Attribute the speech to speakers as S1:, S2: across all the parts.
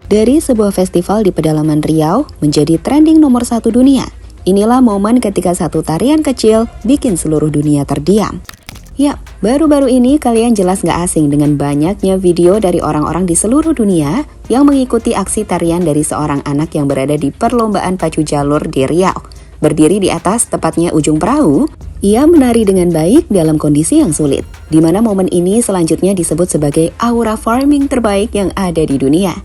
S1: Dari sebuah festival di pedalaman Riau menjadi trending nomor 1 dunia. Inilah momen ketika satu tarian kecil bikin seluruh dunia terdiam. Yap, baru-baru ini kalian jelas gak asing dengan banyaknya video dari orang-orang di seluruh dunia yang mengikuti aksi tarian dari seorang anak yang berada di perlombaan pacu jalur di Riau. Berdiri di atas tepatnya ujung perahu, ia menari dengan baik dalam kondisi yang sulit, di mana momen ini selanjutnya disebut sebagai aura farming terbaik yang ada di dunia.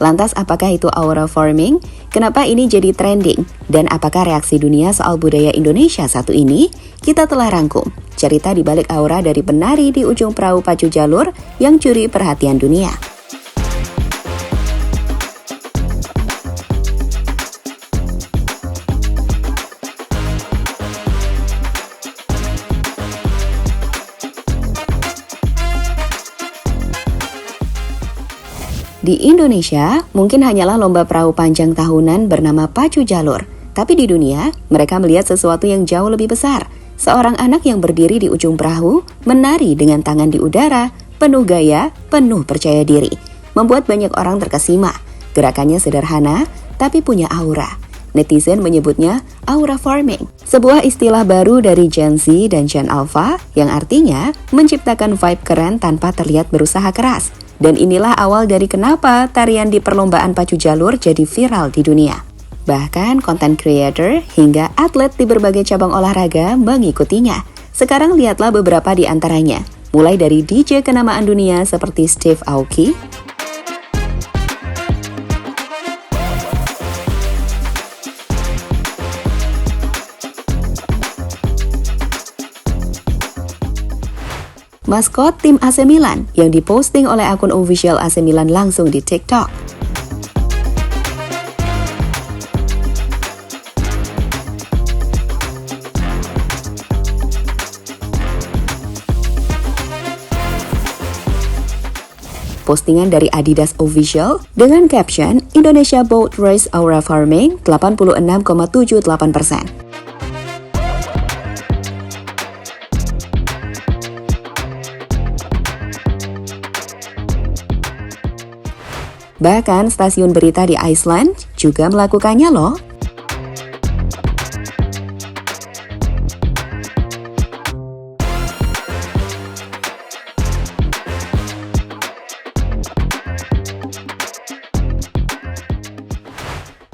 S1: Lantas apakah itu aura farming? Kenapa ini jadi trending? Dan apakah reaksi dunia soal budaya Indonesia satu ini? Kita telah rangkum cerita di balik aura dari penari di ujung perahu pacu jalur yang curi perhatian dunia. Di Indonesia, mungkin hanyalah lomba perahu panjang tahunan bernama pacu jalur. Tapi di dunia, mereka melihat sesuatu yang jauh lebih besar. Seorang anak yang berdiri di ujung perahu, menari dengan tangan di udara, penuh gaya, penuh percaya diri. Membuat banyak orang terkesima. Gerakannya sederhana, tapi punya aura. Netizen menyebutnya aura farming. Sebuah istilah baru dari Gen Z dan Gen Alpha yang artinya menciptakan vibe keren tanpa terlihat berusaha keras. Dan inilah awal dari kenapa tarian di perlombaan pacu jalur jadi viral di dunia. Bahkan content creator hingga atlet di berbagai cabang olahraga mengikutinya. Sekarang lihatlah beberapa di antaranya. Mulai dari DJ kenamaan dunia seperti Steve Aoki, maskot tim AC Milan yang diposting oleh akun official AC Milan langsung di TikTok. Postingan dari Adidas Official dengan caption Indonesia Boat Race Aura Farming 86,78%. Bahkan stasiun berita di Iceland juga melakukannya loh.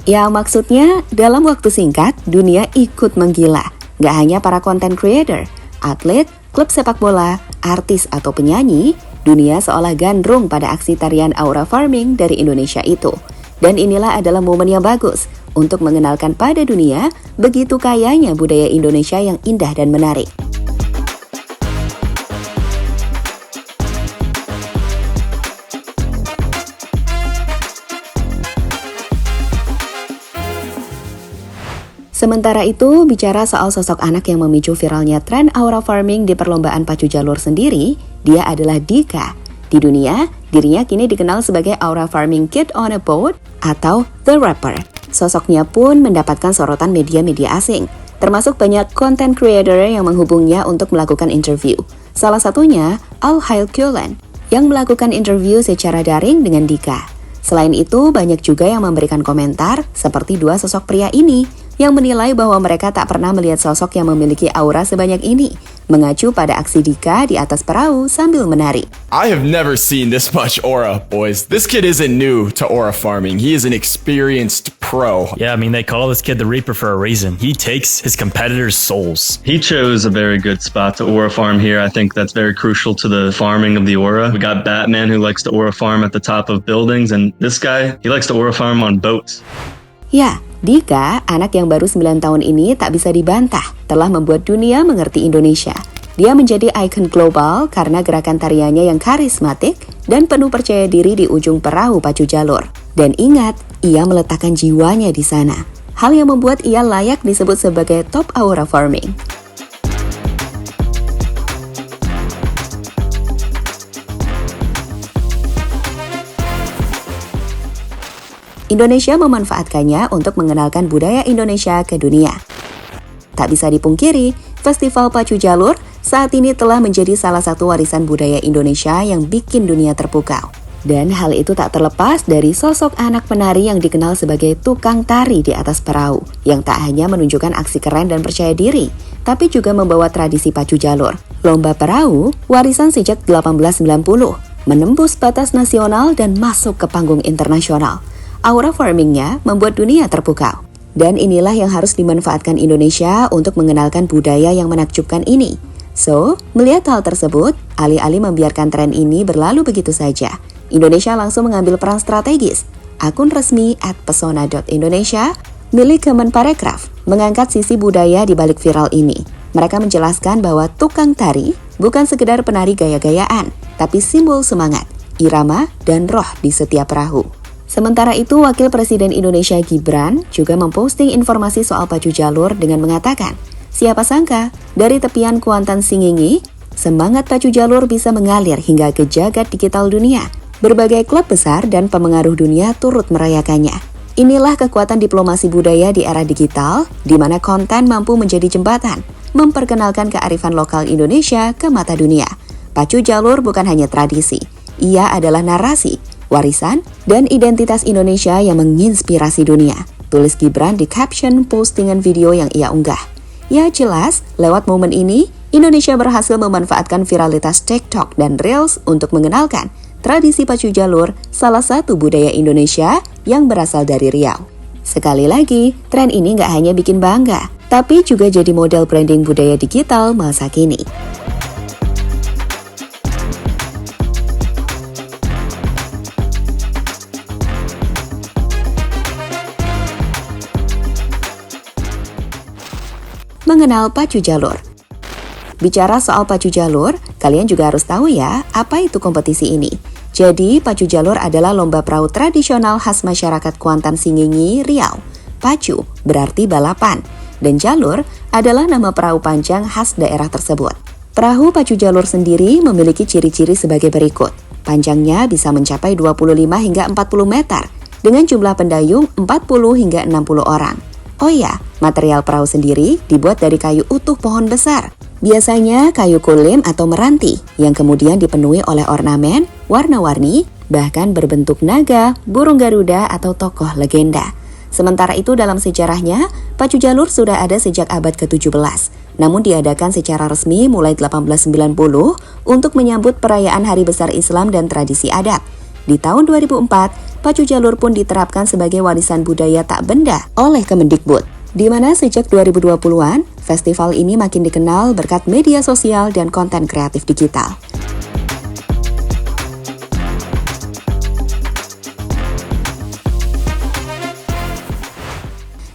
S1: Ya maksudnya dalam waktu singkat dunia ikut menggila. Gak hanya para content creator, atlet, klub sepak bola, artis atau penyanyi, dunia seolah gandrung pada aksi tarian aura farming dari Indonesia itu. Dan inilah adalah momen yang bagus untuk mengenalkan pada dunia begitu kayanya budaya Indonesia yang indah dan menarik. Sementara itu, bicara soal sosok anak yang memicu viralnya tren aura farming di perlombaan pacu jalur sendiri, dia adalah Dika. Di dunia, dirinya kini dikenal sebagai aura farming kid on a boat atau The Rapper. Sosoknya pun mendapatkan sorotan media-media asing, termasuk banyak content creator yang menghubungnya untuk melakukan interview. Salah satunya Al Hail Kulen yang melakukan interview secara daring dengan Dika. Selain itu, banyak juga yang memberikan komentar seperti dua sosok pria ini yang menilai bahwa mereka tak pernah melihat sosok yang memiliki aura sebanyak ini, mengacu pada aksi Dika di atas perahu sambil menari.
S2: I have never seen this much aura, boys. This kid isn't new to aura farming. He is an experienced pro.
S3: Yeah, I mean, they call this kid the Reaper for a reason. He takes his competitors' souls.
S4: He chose a very good spot to aura farm here. I think that's very crucial to the farming of the aura. We got Batman who likes to aura farm at the top of buildings, and this guy, he likes to aura farm on boats.
S1: Ya, Dika, anak yang baru 9 tahun ini tak bisa dibantah, telah membuat dunia mengerti Indonesia. Dia menjadi ikon global karena gerakan tariannya yang karismatik dan penuh percaya diri di ujung perahu pacu jalur. Dan ingat, ia meletakkan jiwanya di sana. Hal yang membuat ia layak disebut sebagai top aura farming. Indonesia memanfaatkannya untuk mengenalkan budaya Indonesia ke dunia. Tak bisa dipungkiri, Festival Pacu Jalur saat ini telah menjadi salah satu warisan budaya Indonesia yang bikin dunia terpukau. Dan hal itu tak terlepas dari sosok anak penari yang dikenal sebagai tukang tari di atas perahu, yang tak hanya menunjukkan aksi keren dan percaya diri, tapi juga membawa tradisi pacu jalur. Lomba perahu, warisan sejak 1890, menembus batas nasional dan masuk ke panggung internasional. Aura farmingnya membuat dunia terpukau. Dan inilah yang harus dimanfaatkan Indonesia untuk mengenalkan budaya yang menakjubkan ini. So, melihat hal tersebut, alih-alih membiarkan tren ini berlalu begitu saja, Indonesia langsung mengambil peran strategis. Akun resmi @pesona.indonesia milik Kemenparekraf mengangkat sisi budaya di balik viral ini. Mereka menjelaskan bahwa tukang tari bukan sekedar penari gaya-gayaan, tapi simbol semangat, irama, dan roh di setiap perahu. Sementara itu, Wakil Presiden Indonesia Gibran juga memposting informasi soal pacu jalur dengan mengatakan, siapa sangka dari tepian Kuantan Singingi, semangat pacu jalur bisa mengalir hingga ke jagat digital dunia. Berbagai klub besar dan pemengaruh dunia turut merayakannya. Inilah kekuatan diplomasi budaya di era digital, di mana konten mampu menjadi jembatan, memperkenalkan kearifan lokal Indonesia ke mata dunia. Pacu jalur bukan hanya tradisi, ia adalah narasi, warisan, dan identitas Indonesia yang menginspirasi dunia. Tulis Gibran di caption postingan video yang ia unggah. Ya jelas, lewat momen ini, Indonesia berhasil memanfaatkan viralitas TikTok dan Reels untuk mengenalkan tradisi pacu jalur, salah satu budaya Indonesia yang berasal dari Riau. Sekali lagi, tren ini nggak hanya bikin bangga, tapi juga jadi model branding budaya digital masa kini. Mengenal pacu jalur. Bicara soal pacu jalur, kalian juga harus tahu ya, apa itu kompetisi ini. Jadi, pacu jalur adalah lomba perahu tradisional khas masyarakat Kuantan Singingi, Riau. Pacu berarti balapan, dan jalur adalah nama perahu panjang khas daerah tersebut. Perahu pacu jalur sendiri memiliki ciri-ciri sebagai berikut. Panjangnya bisa mencapai 25 hingga 40 meter, dengan jumlah pendayung 40 hingga 60 orang. Oh ya, material perahu sendiri dibuat dari kayu utuh pohon besar. Biasanya kayu kulim atau meranti yang kemudian dipenuhi oleh ornamen, warna-warni, bahkan berbentuk naga, burung garuda atau tokoh legenda. Sementara itu dalam sejarahnya, pacu jalur sudah ada sejak abad ke-17, namun diadakan secara resmi mulai 1890 untuk menyambut perayaan Hari Besar Islam dan tradisi adat. Di tahun 2004, pacu jalur pun diterapkan sebagai warisan budaya tak benda oleh Kemendikbud, di mana sejak 2020-an, festival ini makin dikenal berkat media sosial dan konten kreatif digital.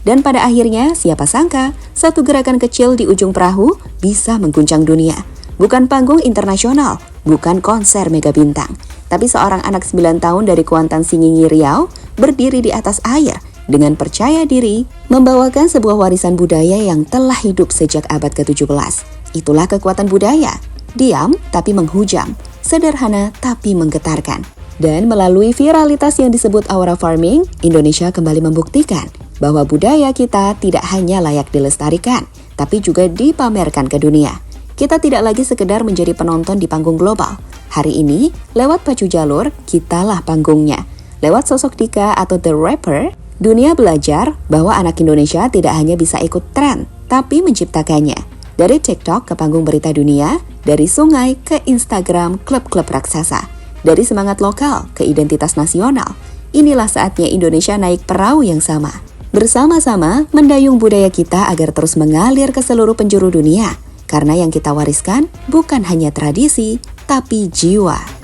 S1: Dan pada akhirnya, siapa sangka, satu gerakan kecil di ujung perahu bisa mengguncang dunia. Bukan panggung internasional, bukan konser mega bintang, tapi seorang anak 9 tahun dari Kuantan Singingi, Riau, berdiri di atas air dengan percaya diri, membawakan sebuah warisan budaya yang telah hidup sejak abad ke-17. Itulah kekuatan budaya, diam tapi menghujam, sederhana tapi menggetarkan. Dan melalui viralitas yang disebut aura farming, Indonesia kembali membuktikan bahwa budaya kita tidak hanya layak dilestarikan, tapi juga dipamerkan ke dunia. Kita tidak lagi sekedar menjadi penonton di panggung global. Hari ini, lewat pacu jalur, kitalah panggungnya. Lewat sosok Dika atau The Rapper, dunia belajar bahwa anak Indonesia tidak hanya bisa ikut tren, tapi menciptakannya. Dari TikTok ke panggung berita dunia, dari sungai ke Instagram klub-klub raksasa, dari semangat lokal ke identitas nasional. Inilah saatnya Indonesia naik perahu yang sama. Bersama-sama mendayung budaya kita agar terus mengalir ke seluruh penjuru dunia. Karena yang kita wariskan bukan hanya tradisi, tapi jiwa.